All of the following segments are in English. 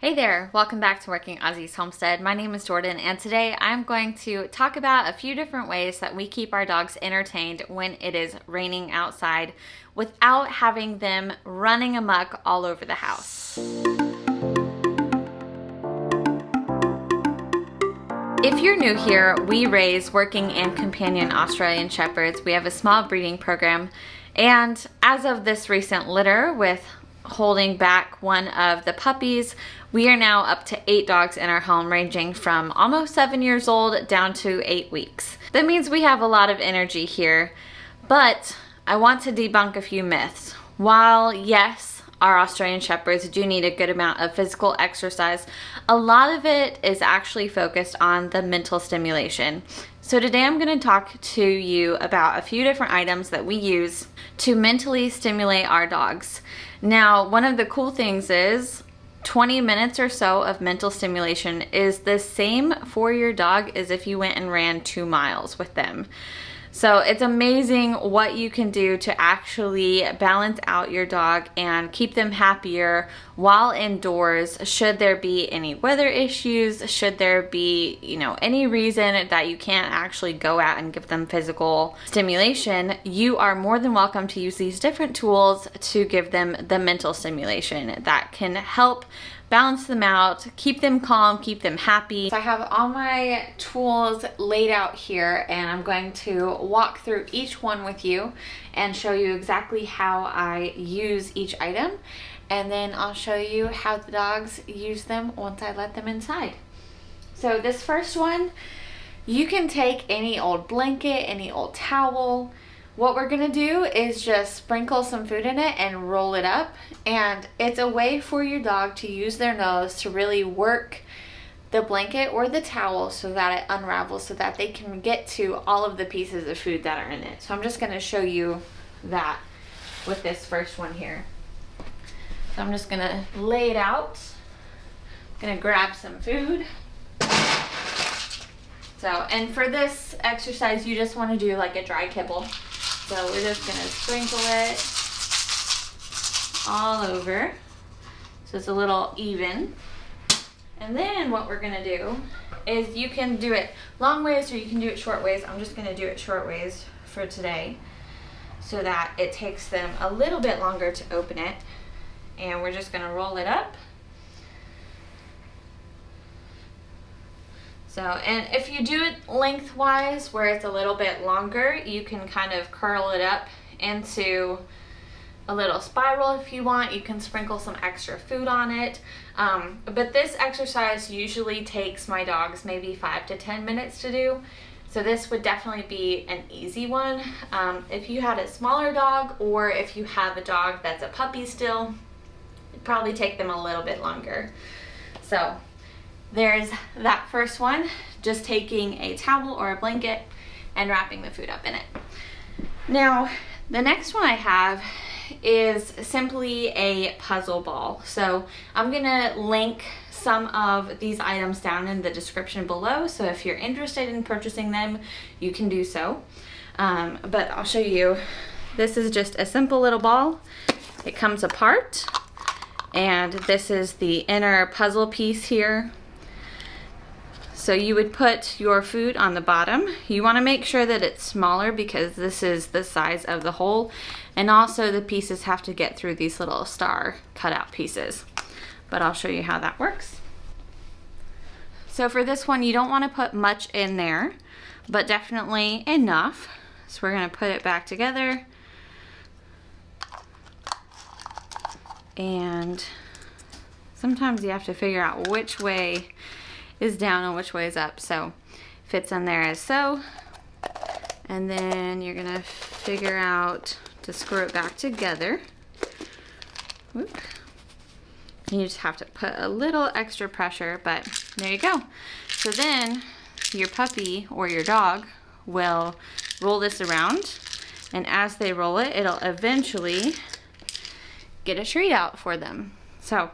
Hey there, welcome back to Working Aussies Homestead. My name is Jordan, and today I'm going to talk about a few different ways that we keep our dogs entertained when it is raining outside without having them running amok all over the house. If you're new here, we raise working and companion Australian Shepherds. We have a small breeding program, and as of this recent litter with holding back one of the puppies, we are now up to 8 dogs in our home, ranging from almost 7 years old down to 8 weeks. That means we have a lot of energy here, but I want to debunk a few myths. While yes, our Australian Shepherds do need a good amount of physical exercise, a lot of it is actually focused on the mental stimulation. So today I'm going to talk to you about a few different items that we use to mentally stimulate our dogs. Now, one of the cool things is 20 minutes or so of mental stimulation is the same for your dog as if you went and ran 2 miles with them. So it's amazing what you can do to actually balance out your dog and keep them happier while indoors. Should there be any weather issues, should there be, any reason that you can't actually go out and give them physical stimulation, you are more than welcome to use these different tools to give them the mental stimulation that can help balance them out, keep them calm, keep them happy. So I have all my tools laid out here, and I'm going to walk through each one with you and show you exactly how I use each item, and then I'll show you how the dogs use them once I let them inside. So this first one, you can take any old blanket, any old towel. What we're gonna do is just sprinkle some food in it and roll it up, and it's a way for your dog to use their nose to really work the blanket or the towel so that it unravels, so that they can get to all of the pieces of food that are in it. So I'm just gonna show you that with this first one here. So I'm just gonna lay it out. I'm gonna grab some food. So, and for this exercise, you just wanna do like a dry kibble. So we're just gonna sprinkle it all over so it's a little even. And then what we're gonna do is, you can do it long ways or you can do it short ways. I'm just gonna do it short ways for today so that it takes them a little bit longer to open it. And we're just gonna roll it up. So, and if you do it lengthwise where it's a little bit longer, you can kind of curl it up into a little spiral if you want. You can sprinkle some extra food on it. But this exercise usually takes my dogs maybe 5 to 10 minutes to do. So this would definitely be an easy one. If you had a smaller dog, or if you have a dog that's a puppy still, it'd probably take them a little bit longer. So there's that first one, just taking a towel or a blanket and wrapping the food up in it. Now, the next one I have is simply a puzzle ball. So I'm gonna link some of these items down in the description below. So if you're interested in purchasing them, you can do so. But I'll show you. This is just a simple little ball. It comes apart, and this is the inner puzzle piece here. So you would put your food on the bottom. You want to make sure that it's smaller because this is the size of the hole, and also the pieces have to get through these little star cutout pieces. But I'll show you how that works. So for this one, you don't want to put much in there, but definitely enough. So we're going to put it back together, and sometimes you have to figure out which way is down and which way is up. So fits in there as so, and then you're gonna figure out to screw it back together. Whoop. And you just have to put a little extra pressure, but there you go. So then your puppy or your dog will roll this around, and as they roll it, it'll eventually get a treat out for them. So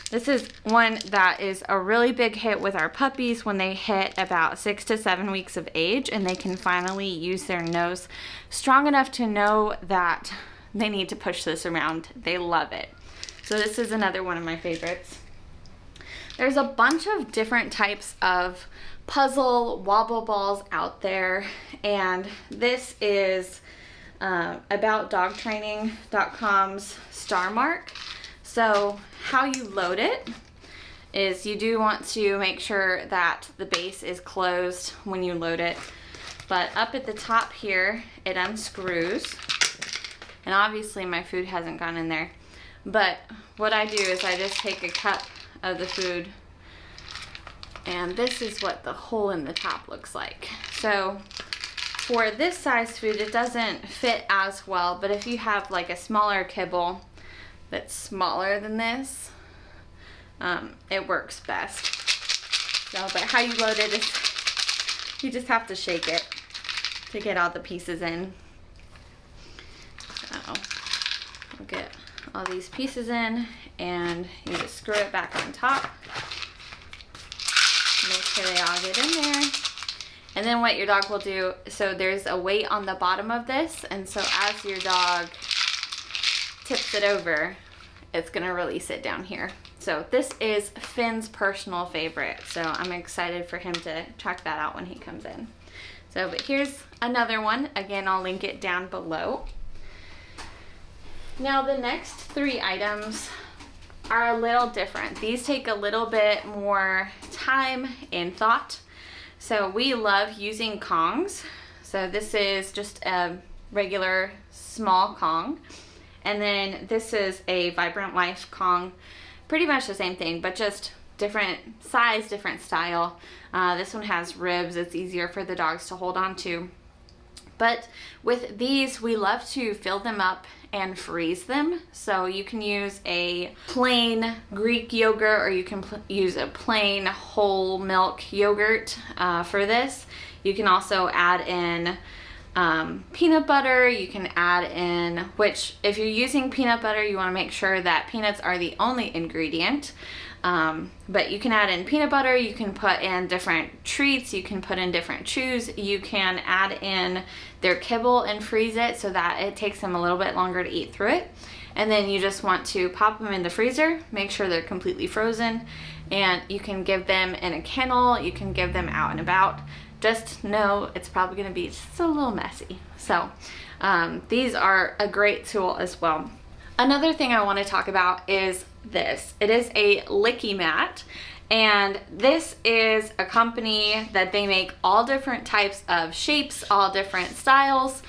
this is one that is a really big hit with our puppies when they hit about 6 to 7 weeks of age, and they can finally use their nose strong enough to know that they need to push this around. They love it. So this is another one of my favorites. There's a bunch of different types of puzzle wobble balls out there, and this is aboutdogtraining.com's star mark. So how you load it is you do want to make sure that the base is closed when you load it, but up at the top here it unscrews, and obviously my food hasn't gone in there, but what I do is I just take a cup of the food, and this is what the hole in the top looks like. So for this size food it doesn't fit as well, but if you have like a smaller kibble that's smaller than this, it works best. So, but how you load it is you just have to shake it to get all the pieces in. So I'll get all these pieces in, and you just screw it back on top. Make sure they all get in there. And then what your dog will do, so there's a weight on the bottom of this, and so as your dog tips it over, it's gonna release it down here. So this is Finn's personal favorite, so I'm excited for him to check that out when he comes in. So, but here's another one. Again, I'll link it down below. Now the next 3 items are a little different. These take a little bit more time and thought. So we love using Kongs. So this is just a regular small Kong. And then this is a Vibrant Life Kong. Pretty much the same thing, but just different size, different style. This one has ribs. It's easier for the dogs to hold on to. But with these, we love to fill them up and freeze them. So you can use a plain Greek yogurt, or you can use a plain whole milk yogurt for this. You can also add in peanut butter. You can add in, which if you're using peanut butter, you want to make sure that peanuts are the only ingredient. But you can add in peanut butter, you can put in different treats, you can put in different chews, you can add in their kibble and freeze it so that it takes them a little bit longer to eat through it. And then you just want to pop them in the freezer, make sure they're completely frozen, and you can give them in a kennel, you can give them out and about. Just know it's probably going to be just a little messy. So these are a great tool as well. Another thing I want to talk about is this. It is a licky mat, and this is a company that they make all different types of shapes, all different styles,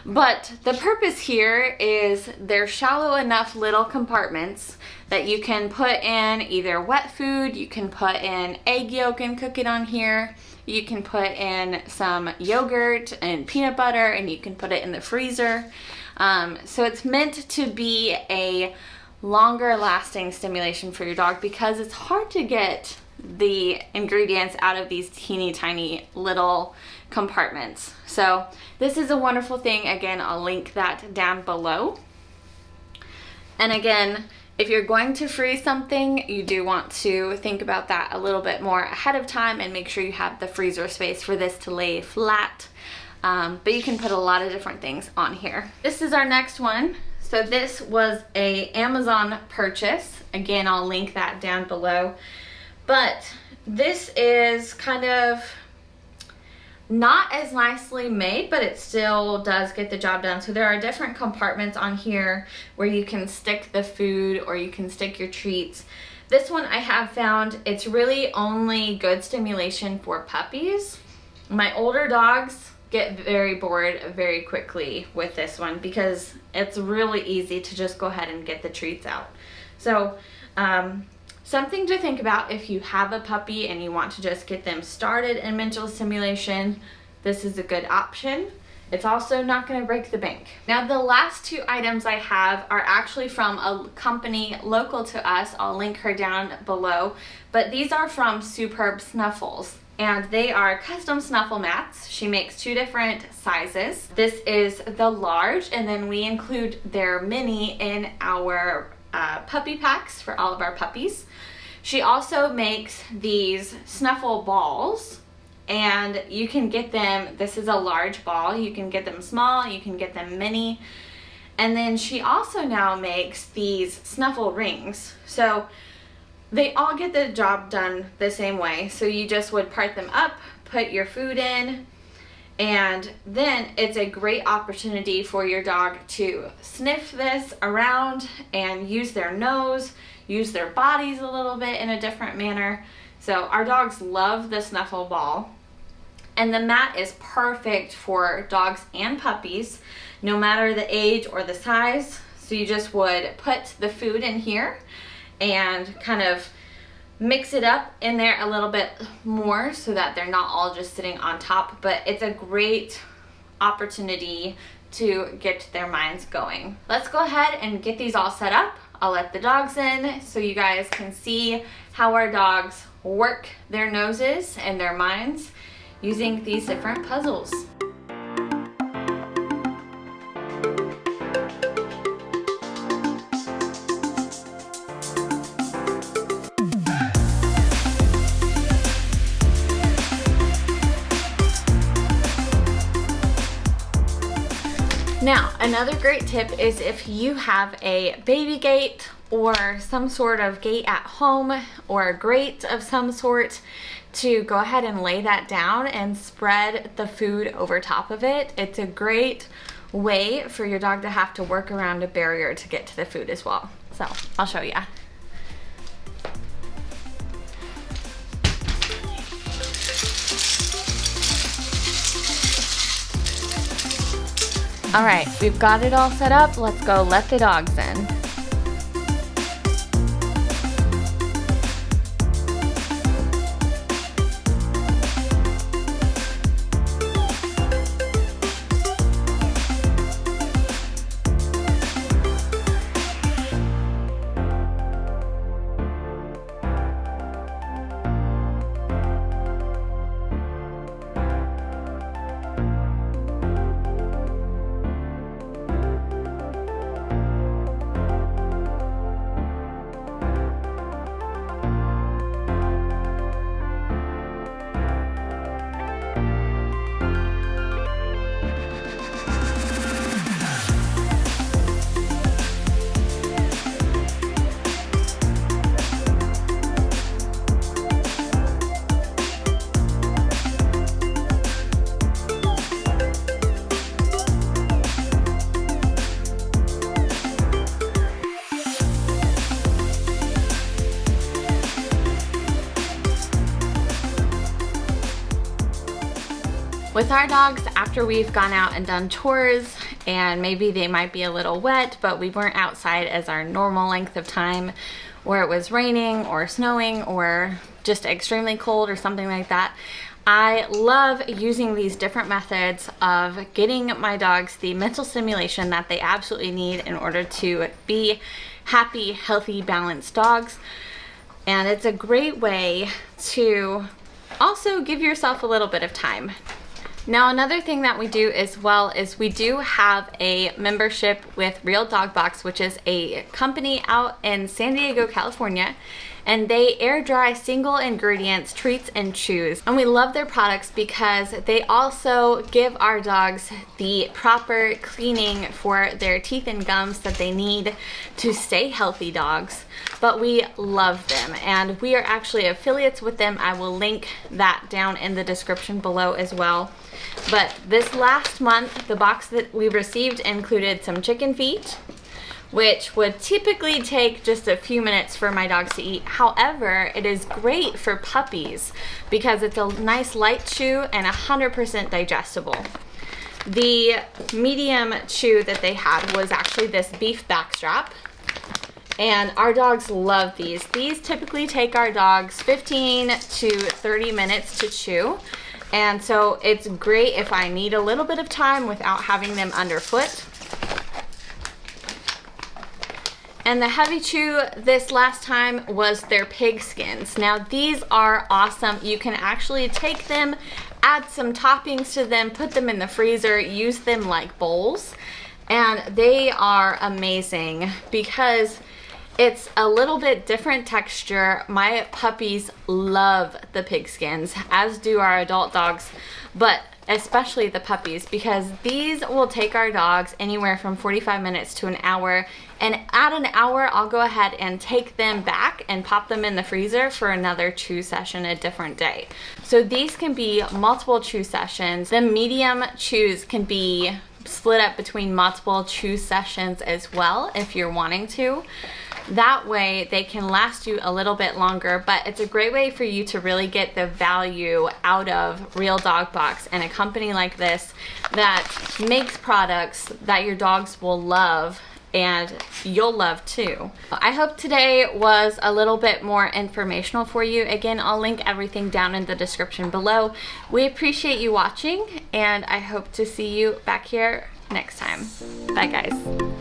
but the purpose here is they're shallow enough little compartments that you can put in either wet food, you can put in egg yolk and cook it on here, you can put in some yogurt and peanut butter, and you can put it in the freezer. So it's meant to be a longer lasting stimulation for your dog, because it's hard to get the ingredients out of these teeny tiny little compartments. So this is a wonderful thing. Again, I'll link that down below. And again, if you're going to freeze something, you do want to think about that a little bit more ahead of time and make sure you have the freezer space for this to lay flat. But you can put a lot of different things on here. This is our next one. So this was a Amazon purchase. Again, I'll link that down below. But this is kind of not as nicely made, but it still does get the job done. So there are different compartments on here where you can stick the food or you can stick your treats. This one I have found it's really only good stimulation for puppies. My older dogs get very bored very quickly with this one because it's really easy to just go ahead and get the treats out. So something to think about if you have a puppy and you want to just get them started in mental stimulation, this is a good option. It's also not going to break the bank. Now the last 2 items I have are actually from a company local to us. I'll link her down below, but these are from Superb Snuffles. And they are custom snuffle mats. She makes 2 different sizes. This is the large, and then we include their mini in our puppy packs for all of our puppies. She also makes these snuffle balls, and you can get them, this is a large ball, you can get them small, you can get them mini. And then she also now makes these snuffle rings. So they all get the job done the same way. So you just would part them up, put your food in, and then it's a great opportunity for your dog to sniff this around and use their nose, use their bodies a little bit in a different manner. So our dogs love the snuffle ball. And the mat is perfect for dogs and puppies, no matter the age or the size. So you just would put the food in here and kind of mix it up in there a little bit more so that they're not all just sitting on top. But it's a great opportunity to get their minds going. Let's go ahead and get these all set up. I'll let the dogs in so you guys can see how our dogs work their noses and their minds using these different puzzles. Now, another great tip is if you have a baby gate or some sort of gate at home or a grate of some sort, to go ahead and lay that down and spread the food over top of it. It's a great way for your dog to have to work around a barrier to get to the food as well. So I'll show you. All right, we've got it all set up. Let's go let the dogs in. With our dogs, after we've gone out and done chores, and maybe they might be a little wet, but we weren't outside as our normal length of time, or it was raining or snowing or just extremely cold or something like that, I love using these different methods of getting my dogs the mental stimulation that they absolutely need in order to be happy, healthy, balanced dogs. And it's a great way to also give yourself a little bit of time. Now, another thing that we do as well is we do have a membership with Real Dog Box, which is a company out in San Diego, California, and they air dry single ingredients treats and chews. And we love their products because they also give our dogs the proper cleaning for their teeth and gums that they need to stay healthy dogs. But we love them, and we are actually affiliates with them. I will link that down in the description below as well. But this last month, the box that we received included some chicken feet, which would typically take just a few minutes for my dogs to eat. However, it is great for puppies because it's a nice light chew and 100% digestible. The medium chew that they had was actually this beef backstrap, and our dogs love these. These typically take our dogs 15 to 30 minutes to chew. And so it's great if I need a little bit of time without having them underfoot. And the heavy chew this last time was their pig skins. Now these are awesome. You can actually take them, add some toppings to them, put them in the freezer, use them like bowls. And they are amazing because it's a little bit different texture. My puppies love the pig skins, as do our adult dogs, but especially the puppies, because these will take our dogs anywhere from 45 minutes to an hour. And at an hour, I'll go ahead and take them back and pop them in the freezer for another chew session a different day. So these can be multiple chew sessions. The medium chews can be split up between multiple chew sessions as well if you're wanting to. That way they can last you a little bit longer, but it's a great way for you to really get the value out of Real Dog Box and a company like this that makes products that your dogs will love and you'll love too. I hope today was a little bit more informational for you. Again, I'll link everything down in the description below. We appreciate you watching, and I hope to see you back here next time. Bye guys.